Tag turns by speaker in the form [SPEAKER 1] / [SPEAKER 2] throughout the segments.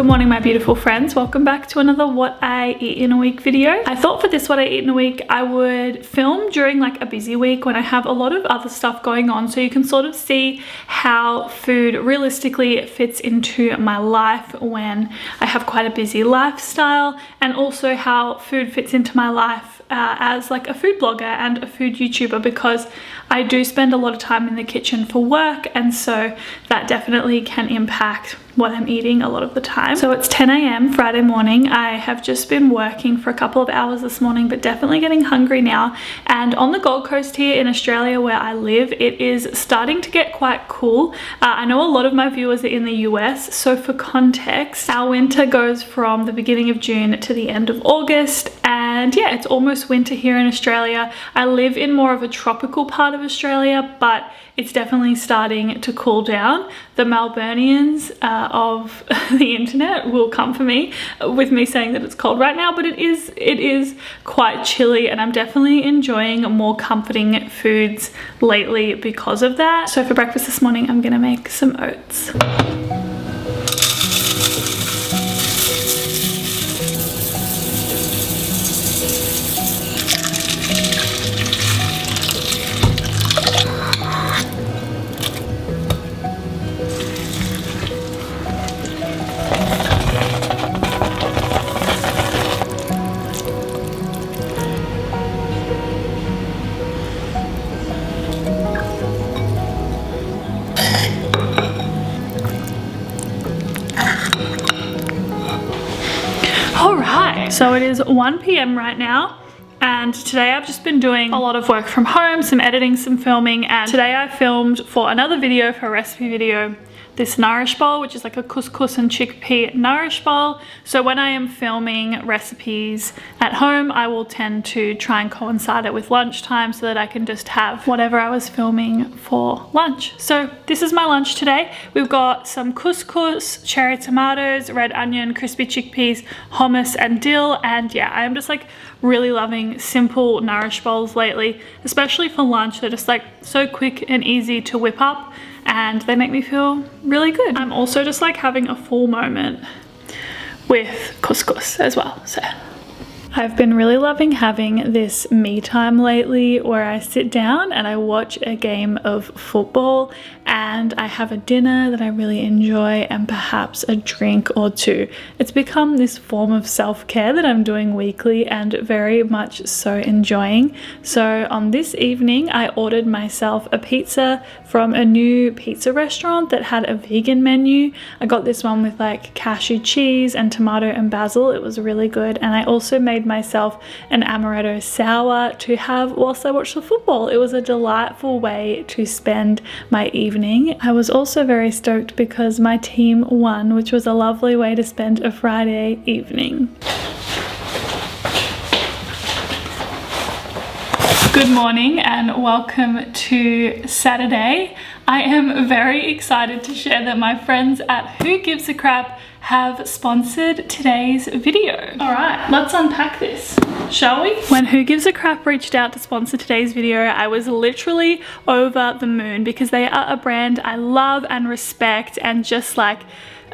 [SPEAKER 1] Good morning, my beautiful friends. Welcome back to another What I Eat in a Week video. I thought for this What I Eat in a Week, I would film during like a busy week when I have a lot of other stuff going on, so you can sort of see how food realistically fits into my life when I have quite a busy lifestyle, and also how food fits into my life as like a food blogger and a food YouTuber, because I do spend a lot of time in the kitchen for work, and so that definitely can impact what I'm eating a lot of the time. So it's 10 a.m. Friday morning. I have just been working for a couple of hours this morning, but definitely getting hungry now. And on the Gold Coast here in Australia where I live, it is starting to get quite cool. I know a lot of my viewers are in the US, so for context, our winter goes from the beginning of June to the end of August, and yeah, it's almost winter here in Australia. I live in more of a tropical part of Australia, but it's definitely starting to cool down. The Melburnians of the internet will come for me with me saying that it's cold right now, but it is quite chilly, and I'm definitely enjoying more comforting foods lately because of that. So for breakfast this morning, I'm gonna make some oats. So it is 1 p.m. right now, and today I've just been doing a lot of work from home, some editing, some filming, and today I filmed for another video, for a recipe video, this nourish bowl, which is like a couscous and chickpea nourish bowl. So when I am filming recipes at home, I will tend to try and coincide it with lunchtime so that I can just have whatever I was filming for lunch. So this is my lunch today. We've got some couscous, cherry tomatoes, red onion, crispy chickpeas, hummus and dill. And yeah, I am just like really loving simple nourish bowls lately, especially for lunch. They're just like so quick and easy to whip up, and they make me feel really good. I'm also just like having a full moment with couscous as well. So I've been really loving having this me time lately where I sit down and I watch a game of football, and I have a dinner that I really enjoy and perhaps a drink or two. It's become this form of self-care that I'm doing weekly and very much so enjoying. So on this evening, I ordered myself a pizza from a new pizza restaurant that had a vegan menu. I got this one with like cashew cheese and tomato and basil. It was really good. And I also made myself an amaretto sour to have whilst I watched the football. It was a delightful way to spend my evening. I was also very stoked because my team won, which was a lovely way to spend a Friday evening. Good morning and welcome to Saturday. I am very excited to share that my friends at Who Gives a Crap have sponsored today's video. All right, let's unpack this, shall we? When Who Gives a Crap reached out to sponsor today's video, I was literally over the moon because they are a brand I love and respect and just like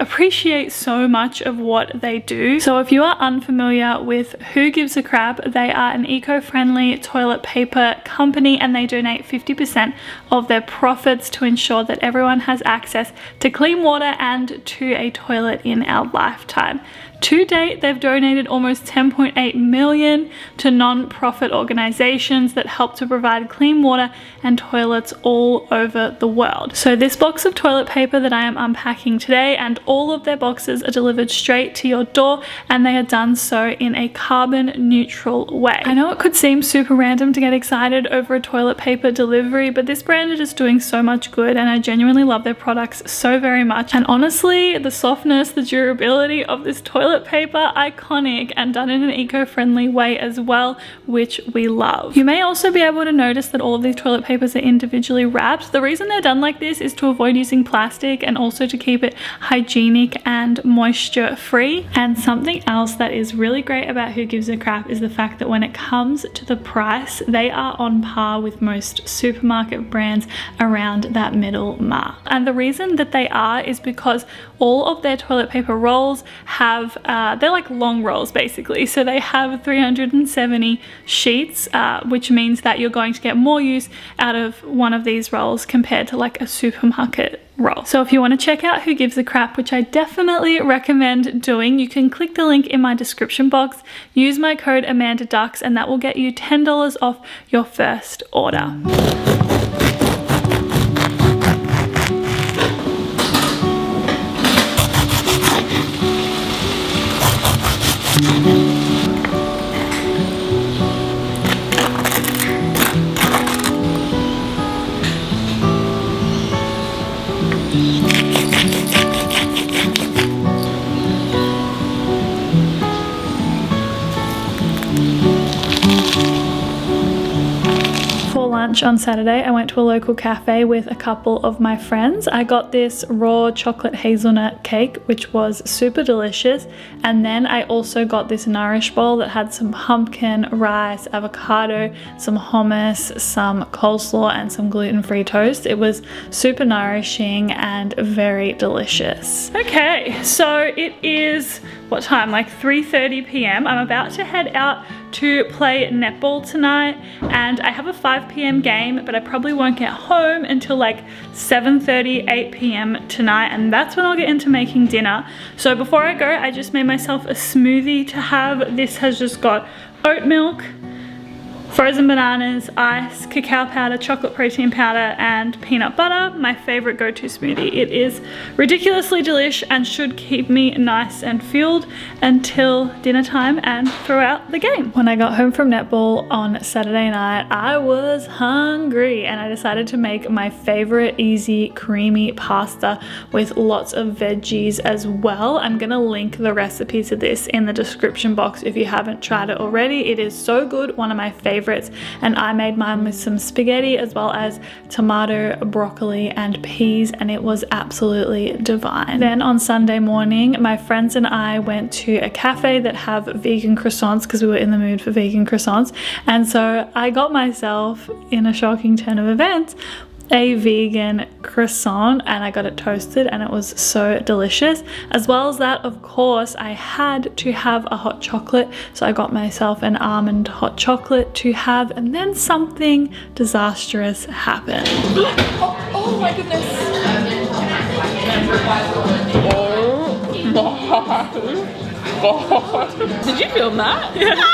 [SPEAKER 1] appreciate so much of what they do. So if you are unfamiliar with Who Gives a Crap, they are an eco-friendly toilet paper company, and they donate 50% of their profits to ensure that everyone has access to clean water and to a toilet in our lifetime. To date, they've donated almost 10.8 million to non-profit organizations that help to provide clean water and toilets all over the world. So this box of toilet paper that I am unpacking today, and all of their boxes are delivered straight to your door, and they are done so in a carbon neutral way. I know it could seem super random to get excited over a toilet paper delivery, but this brand is just doing so much good, and I genuinely love their products so very much. And honestly, the softness, the durability of this toilet toilet paper, iconic and done in an eco-friendly way as well, which we love. You may also be able to notice that all of these toilet papers are individually wrapped. The reason they're done like this is to avoid using plastic and also to keep it hygienic and moisture free. And something else that is really great about Who Gives a Crap is the fact that when it comes to the price, they are on par with most supermarket brands around that middle mark. And the reason that they are is because all of their toilet paper rolls have, they're like long rolls basically. So they have 370 sheets, which means that you're going to get more use out of one of these rolls compared to like a supermarket roll. So if you want to check out Who Gives a Crap, which I definitely recommend doing, you can click the link in my description box, use my code AmandaDux, and that will get you $10 off your first order. Lunch on Saturday, I went to a local cafe with a couple of my friends. I got this raw chocolate hazelnut cake, which was super delicious, and then I also got this Nourish bowl that had some pumpkin, rice, avocado, some hummus, some coleslaw, and some gluten-free toast. It was super nourishing and very delicious. Okay, so it is, what time? Like 3:30 p.m. I'm about to head out to play netball tonight, and I have a 5 p.m. game, but I probably won't get home until like 7:30, 8 p.m. tonight, and that's when I'll get into making dinner. So before I go, I just made myself a smoothie to have. This has just got oat milk, frozen bananas, ice, cacao powder, chocolate protein powder, and peanut butter. My favorite go-to smoothie. It is ridiculously delish and should keep me nice and fueled until dinner time and throughout the game. When I got home from netball on Saturday night, I was hungry and I decided to make my favorite easy creamy pasta with lots of veggies as well. I'm gonna link the recipe to this in the description box if you haven't tried it already. It is so good, one of my favorites, and I made mine with some spaghetti as well as tomato, broccoli, and peas, and it was absolutely divine. Then on Sunday morning, my friends and I went to a cafe that have vegan croissants because we were in the mood for vegan croissants, and so I got myself, in a shocking turn of events, a vegan croissant, and I got it toasted and it was so delicious. As well as that, of course, I had to have a hot chocolate, so I got myself an almond hot chocolate to have, and then something disastrous happened.
[SPEAKER 2] Oh my goodness. Oh my God. Did you film that?
[SPEAKER 1] Yes.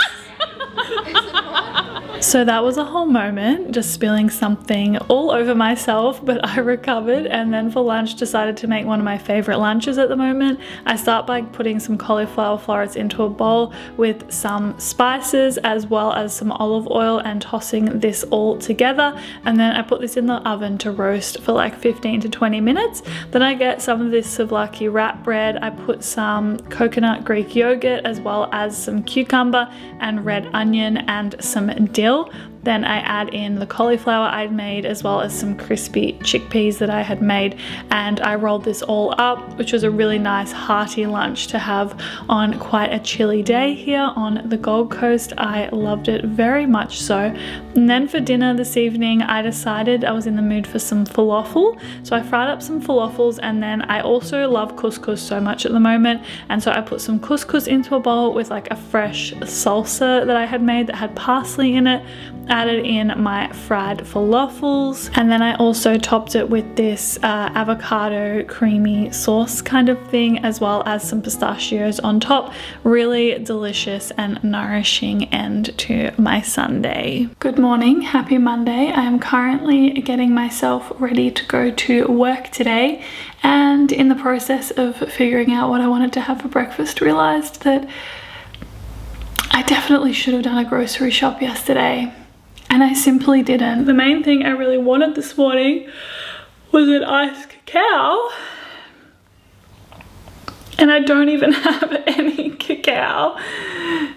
[SPEAKER 1] So that was a whole moment, just spilling something all over myself, but I recovered, and then for lunch decided to make one of my favorite lunches at the moment. I start by putting some cauliflower florets into a bowl with some spices as well as some olive oil and tossing this all together, and then I put this in the oven to roast for like 15 to 20 minutes. Then I get some of this souvlaki wrap bread, I put some coconut Greek yogurt as well as some cucumber and red onion and some dill. Then I add in the cauliflower I'd made as well as some crispy chickpeas that I had made, and I rolled this all up, which was a really nice hearty lunch to have on quite a chilly day here on the Gold Coast. I loved it very much so. And then for dinner this evening, I decided I was in the mood for some falafel, so I fried up some falafels, and then I also love couscous so much at the moment, and so I put some couscous into a bowl with like a fresh salsa that I had made that had parsley in it, added in my fried falafels, and then I also topped it with this avocado creamy sauce kind of thing, as well as some pistachios on top. Really delicious and nourishing end to my Sunday. Good morning, happy Monday. I am currently getting myself ready to go to work today, and in the process of figuring out what I wanted to have for breakfast, realized that I definitely should have done a grocery shop yesterday, and I simply didn't. The main thing I really wanted this morning was an iced cacao, And I don't even have any cacao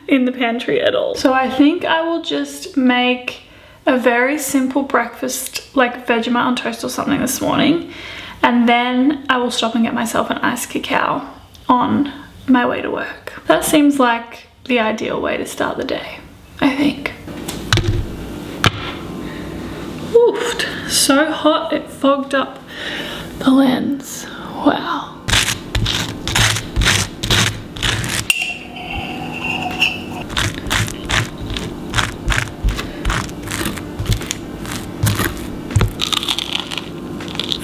[SPEAKER 1] in the pantry at all. So I think I will just make a very simple breakfast, like Vegemite on toast or something this morning. And then I will stop and get myself an iced cacao on my way to work. That seems like the ideal way to start the day, I think. Oof, so hot it fogged up the lens. Wow.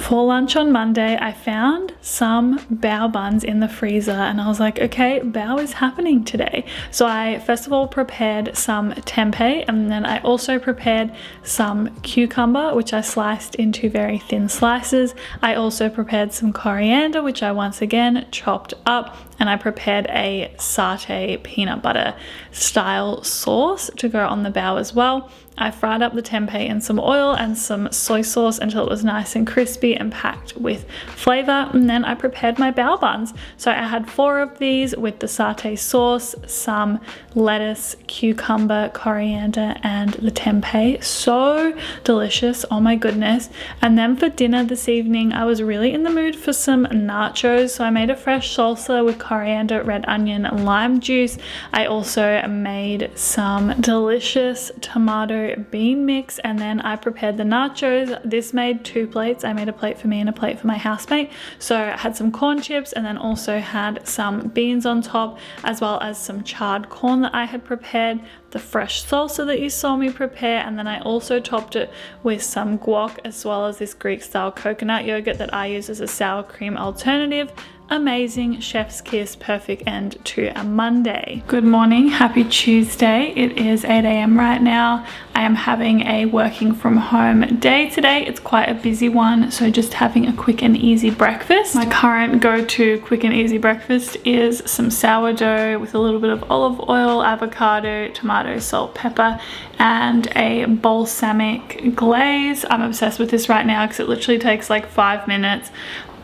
[SPEAKER 1] For lunch on Monday, I found some bao buns in the freezer and I was like, okay, bao is happening today. So I first of all prepared some tempeh, and then I also prepared some cucumber, which I sliced into very thin slices. I also prepared some coriander, which I once again chopped up, and I prepared a satay peanut butter style sauce to go on the bao as well. I fried up the tempeh in some oil and some soy sauce until it was nice and crispy and packed with flavor, and then I prepared my bao buns. So I had 4 of these with the satay sauce, some lettuce, cucumber, coriander, and the tempeh. So delicious, oh my goodness. And then for dinner this evening, I was really in the mood for some nachos, so I made a fresh salsa with coriander, red onion, and lime juice. I also made some delicious tomato bean mix, and then I prepared the nachos. This made 2 plates. I made a plate for me and a plate for my housemate. So I had some corn chips and then also had some beans on top, as well as some charred corn that I had prepared, the fresh salsa that you saw me prepare, and then I also topped it with some guac, as well as this Greek style coconut yogurt that I use as a sour cream alternative. Amazing, chef's kiss, perfect end to a Monday. Good morning, happy Tuesday. It is 8 a.m. right now. I am having a working from home day today. It's quite a busy one, so just having a quick and easy breakfast. My current go-to quick and easy breakfast is some sourdough with a little bit of olive oil, avocado, tomato, salt, pepper, and a balsamic glaze. I'm obsessed with this right now because it literally takes like 5 minutes.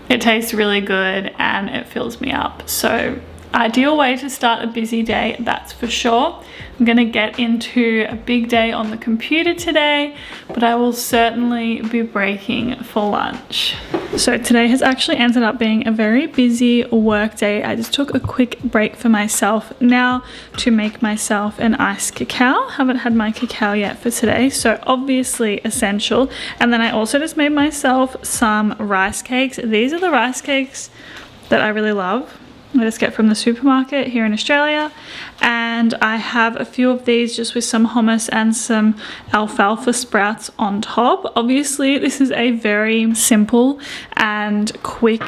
[SPEAKER 1] It tastes really good and it fills me up. So ideal way to start a busy day, that's for sure. I'm gonna get into a big day on the computer today, but I will certainly be breaking for lunch. So today has actually ended up being a very busy work day. I just took a quick break for myself now to make myself an iced cacao. Haven't had my cacao yet for today, so obviously essential. And then I also just made myself some rice cakes. These are the rice cakes that I really love. I just get from the supermarket here in Australia, and I have a few of these just with some hummus and some alfalfa sprouts on top. Obviously this is a very simple and quick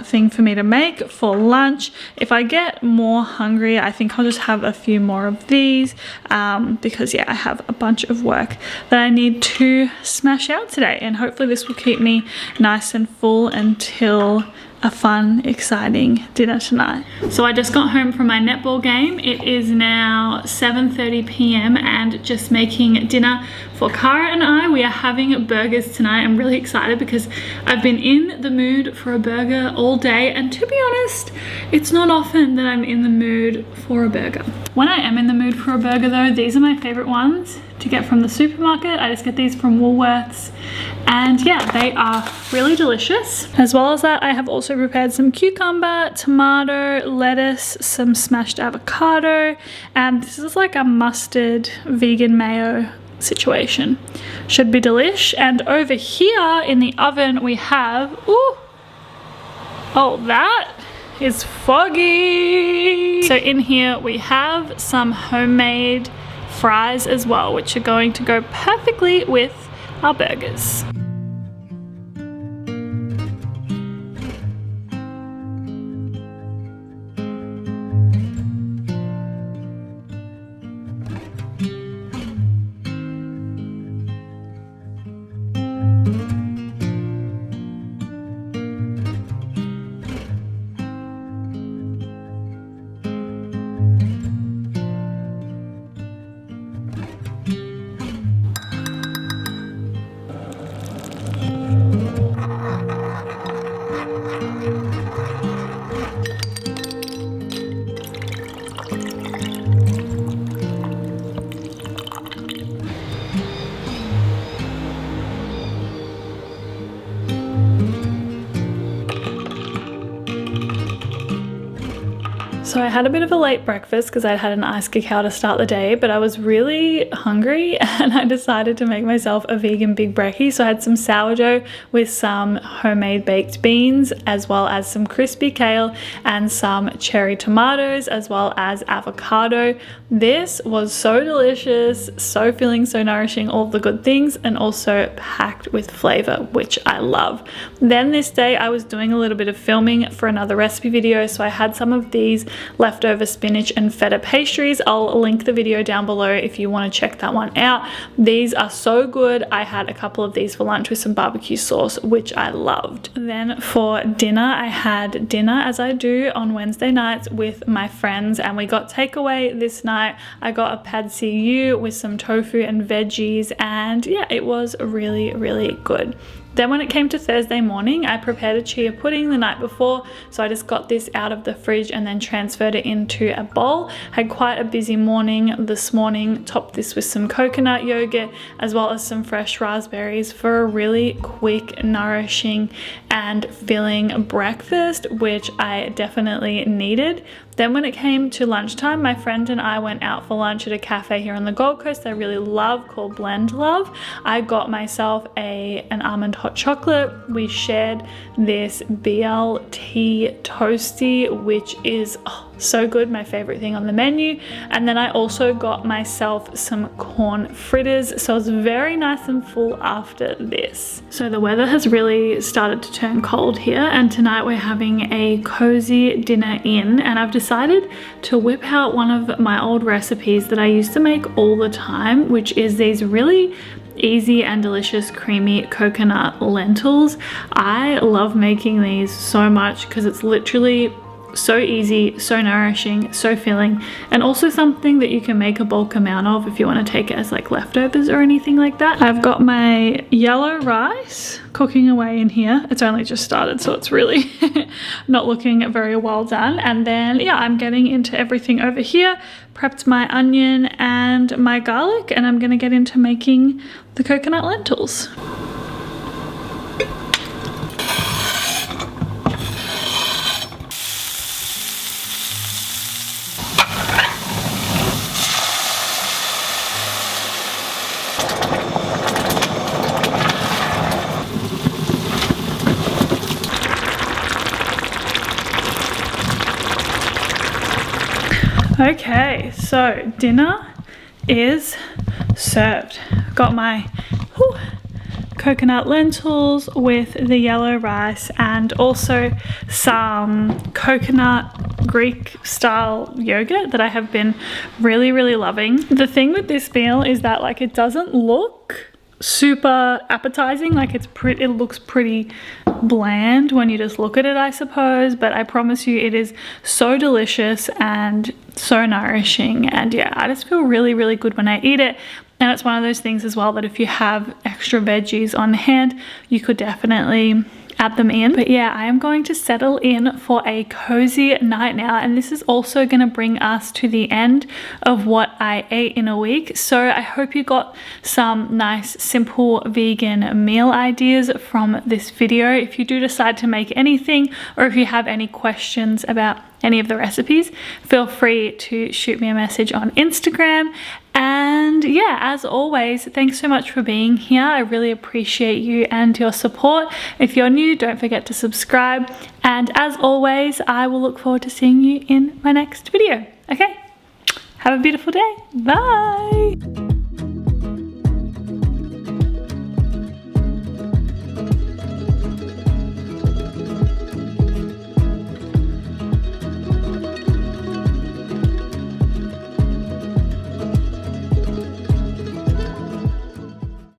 [SPEAKER 1] thing for me to make for lunch. If I get more hungry, I think I'll just have a few more of these because yeah, I have a bunch of work that I need to smash out today, and hopefully this will keep me nice and full until a fun, exciting dinner tonight. So I just got home from my netball game. It is now 7:30 p.m. and just making dinner for Cara and I. We are having burgers tonight. I'm really excited because I've been in the mood for a burger all day, and to be honest, it's not often that I'm in the mood for a burger. When I am in the mood for a burger though, these are my favorite ones to get from the supermarket. I just get these from Woolworths, and yeah, they are really delicious. As well as that, I have also prepared some cucumber, tomato, lettuce, some smashed avocado, and this is like a mustard vegan mayo situation. Should be delish. And over here in the oven we have, ooh, oh, that is foggy. So in here we have some homemade fries as well, which are going to go perfectly with our burgers. So I had a bit of a late breakfast because I'd had an iced cacao to start the day, but I was really hungry and I decided to make myself a vegan big brekkie. So I had some sourdough with some homemade baked beans, as well as some crispy kale and some cherry tomatoes, as well as avocado. This was so delicious, so filling, so nourishing, all the good things, and also packed with flavor, which I love. Then this day I was doing a little bit of filming for another recipe video, so I had some of these leftover spinach and feta pastries. I'll link the video down below if you want to check that one out. These are so good. I had a couple of these for lunch with some barbecue sauce, which I loved. Then for dinner, I had dinner, as I do on Wednesday nights, with my friends, and we got takeaway this night. I got a pad see ew with some tofu and veggies, and yeah, it was really, really good. Then when it came to Thursday morning, I prepared a chia pudding the night before, so I just got this out of the fridge and then transferred it into a bowl. Had quite a busy morning this morning, topped this with some coconut yogurt as well as some fresh raspberries for a really quick, nourishing and filling breakfast, which I definitely needed. Then when it came to lunchtime, my friend and I went out for lunch at a cafe here on the Gold Coast I really love called Blend Love. I got myself an almond hot chocolate. We shared this BLT toasty, which is so good, my favorite thing on the menu. And then I also got myself some corn fritters, so I was very nice and full after this. So the weather has really started to turn cold here, and tonight we're having a cozy dinner in, and I've decided to whip out one of my old recipes that I used to make all the time, which is these really easy and delicious creamy coconut lentils. I love making these so much because it's literally so easy, so nourishing, so filling, and also something that you can make a bulk amount of if you want to take it as like leftovers or anything like that. I've got my yellow rice cooking away in here. It's only just started, so it's really not looking very well done. And then yeah, I'm getting into everything over here. Prepped my onion and my garlic, and I'm gonna get into making the coconut lentils. Okay, so dinner is served. Got my coconut lentils with the yellow rice and also some coconut Greek style yogurt that I have been really, really loving. The thing with this meal is that like it doesn't look super appetizing, like it looks pretty bland when you just look at it, I suppose, but I promise you it is so delicious and so nourishing, and yeah, I just feel really, really good when I eat it. And it's one of those things as well that if you have extra veggies on hand, you could definitely add them in. But yeah, I am going to settle in for a cozy night now, and this is also going to bring us to the end of what I ate in a week. So I hope you got some nice simple vegan meal ideas from this video. If you do decide to make anything, or if you have any questions about any of the recipes, feel free to shoot me a message on Instagram. And yeah, as always, thanks so much for being here. I really appreciate you and your support. If you're new, don't forget to subscribe. And as always, I will look forward to seeing you in my next video. Okay, have a beautiful day. Bye.